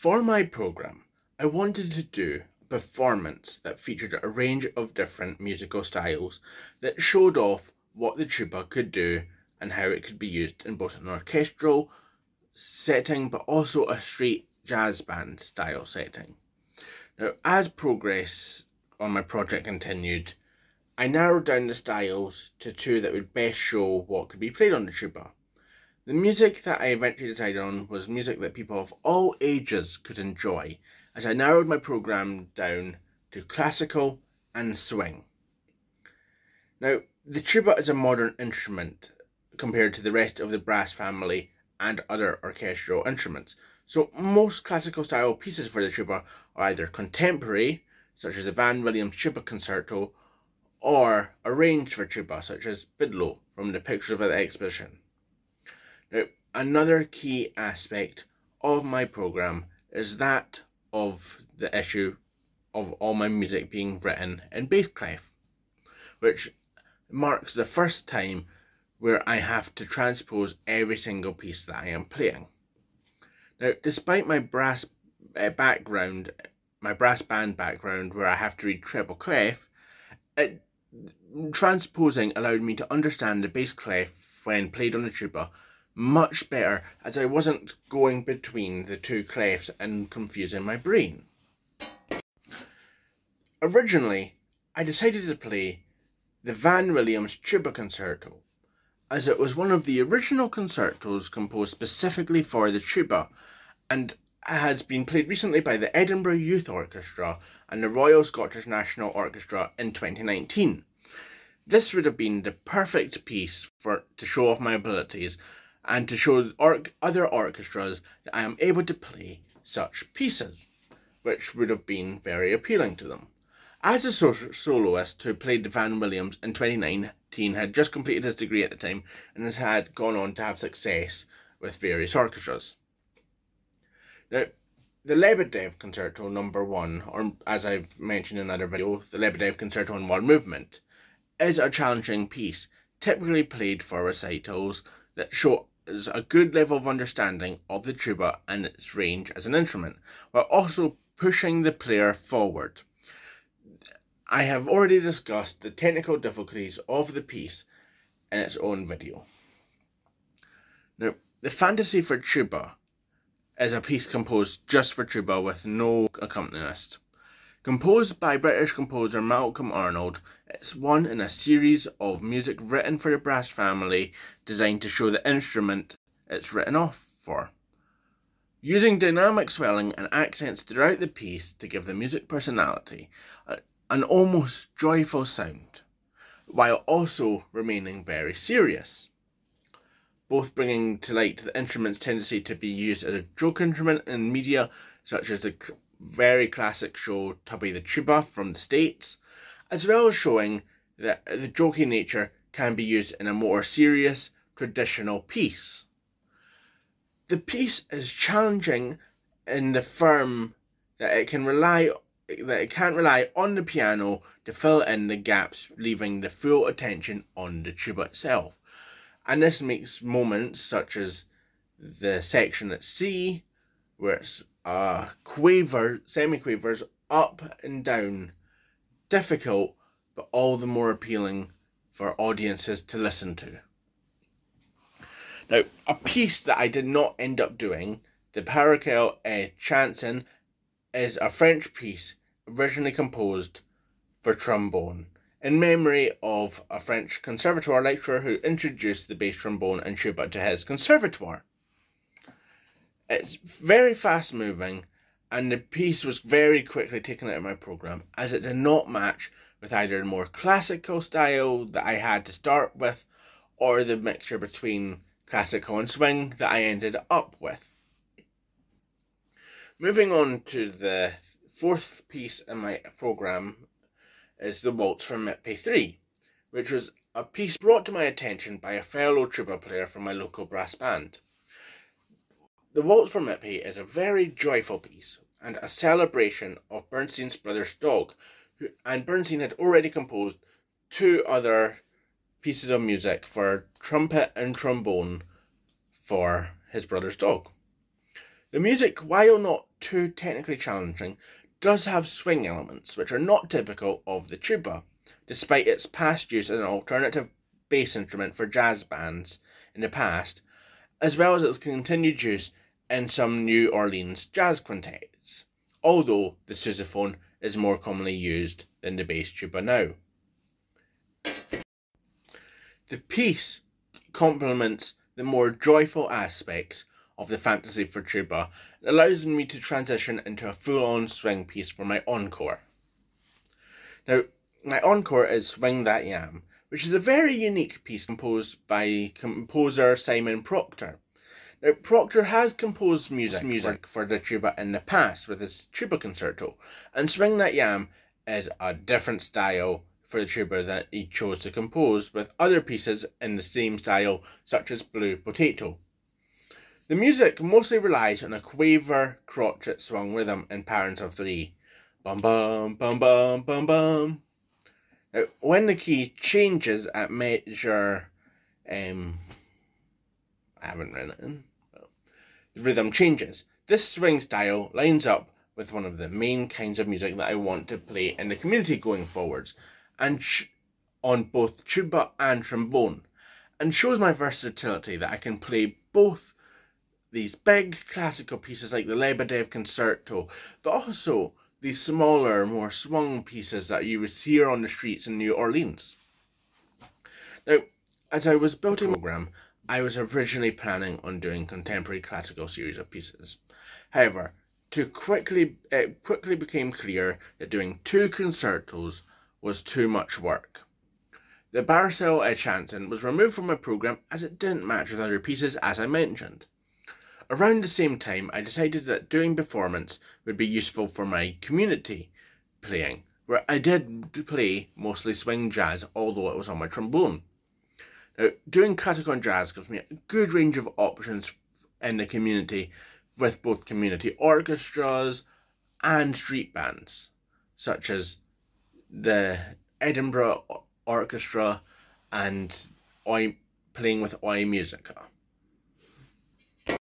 For my programme, I wanted to do a performance that featured a range of different musical styles that showed off what the tuba could do and how it could be used in both an orchestral setting but also a straight jazz band style setting. Now, as progress on my project continued, I narrowed down the styles to two that would best show what could be played on the tuba. The music that I eventually decided on was music that people of all ages could enjoy, as I narrowed my programme down to classical and swing. Now, the tuba is a modern instrument compared to the rest of the brass family and other orchestral instruments, so most classical style pieces for the tuba are either contemporary, such as the Vaughan Williams Tuba Concerto, or arranged for tuba, such as Bidlow from the Pictures of the Exhibition. Now, another key aspect of my programme is that of the issue of all my music being written in bass clef, which marks the first time where I have to transpose every single piece that I am playing. Now, despite my brass band background where I have to read treble clef, transposing allowed me to understand the bass clef when played on the tuba much better, as I wasn't going between the two clefs and confusing my brain. Originally, I decided to play the Vaughan Williams Tuba Concerto, as it was one of the original concertos composed specifically for the tuba, and had been played recently by the Edinburgh Youth Orchestra and the Royal Scottish National Orchestra in 2019. This would have been the perfect piece to show off my abilities and to show other orchestras that I am able to play such pieces, which would have been very appealing to them. As a soloist who played the Vaughan Williams in 2019, had just completed his degree at the time and had gone on to have success with various orchestras. Now, the Lebedev Concerto No. 1, or as I've mentioned in another video, the Lebedev Concerto in One Movement, is a challenging piece, typically played for recitals that show a good level of understanding of the tuba and its range as an instrument, while also pushing the player forward. I have already discussed the technical difficulties of the piece in its own video. Now, the Fantasy for Tuba is a piece composed just for tuba with no accompanist. Composed by British composer Malcolm Arnold, it's one in a series of music written for the brass family designed to show the instrument it's written off for. Using dynamic swelling and accents throughout the piece to give the music personality, an almost joyful sound, while also remaining very serious, both bringing to light the instrument's tendency to be used as a joke instrument in media such as the very classic show Tubby the Tuba from the States, as well as showing that the jokey nature can be used in a more serious, traditional piece. The piece is challenging in the form that it can't rely on the piano to fill in the gaps, leaving the full attention on the tuba itself. And this makes moments such as the section at C, where it's semi-quavers up and down, difficult, but all the more appealing for audiences to listen to. Now, a piece that I did not end up doing, the Parakel Chanson, is a French piece originally composed for trombone, in memory of a French conservatoire lecturer who introduced the bass trombone and tuba to his conservatoire. It's very fast moving, and the piece was very quickly taken out of my programme, as it did not match with either the more classical style that I had to start with, or the mixture between classical and swing that I ended up with. Moving on to the fourth piece in my programme is the Waltz from Mippi 3, which was a piece brought to my attention by a fellow tuba player from my local brass band. The Waltz from Mippi is a very joyful piece and a celebration of Bernstein's brother's dog, and Bernstein had already composed two other pieces of music for trumpet and trombone for his brother's dog. The music, while not too technically challenging, does have swing elements which are not typical of the tuba, despite its past use as an alternative bass instrument for jazz bands in the past, as well as its continued use in some New Orleans jazz quintets, although the sousaphone is more commonly used than the bass tuba now. The piece complements the more joyful aspects of the Fantasy for Tuba and allows me to transition into a full-on swing piece for my encore. Now, my encore is Swing That Yam, which is a very unique piece composed by composer Simon Proctor. Now, Proctor has composed music for the tuba in the past with his tuba concerto, and Swing That Yam is a different style for the tuba that he chose to compose, with other pieces in the same style, such as Blue Potato. The music mostly relies on a quaver crotchet swung rhythm in patterns of 3. Bum bum bum bum bum bum. Now, when the key changes at measure, I haven't written it in. The rhythm changes. This swing style lines up with one of the main kinds of music that I want to play in the community going forwards, and on both tuba and trombone, and shows my versatility that I can play both these big classical pieces like the Lebedev Concerto, but also these smaller, more swung pieces that you would hear on the streets in New Orleans. Now, as I was building the program, I was originally planning on doing contemporary classical series of pieces. However, it quickly became clear that doing 2 concertos was too much work. The Barcel Enchanson was removed from my program as it didn't match with other pieces, as I mentioned. Around the same time, I decided that doing performance would be useful for my community playing, where I did play mostly swing jazz, although it was on my trombone. Now, doing classical and jazz gives me a good range of options in the community, with both community orchestras and street bands, such as the Edinburgh Orchestra and playing with Oi Musica.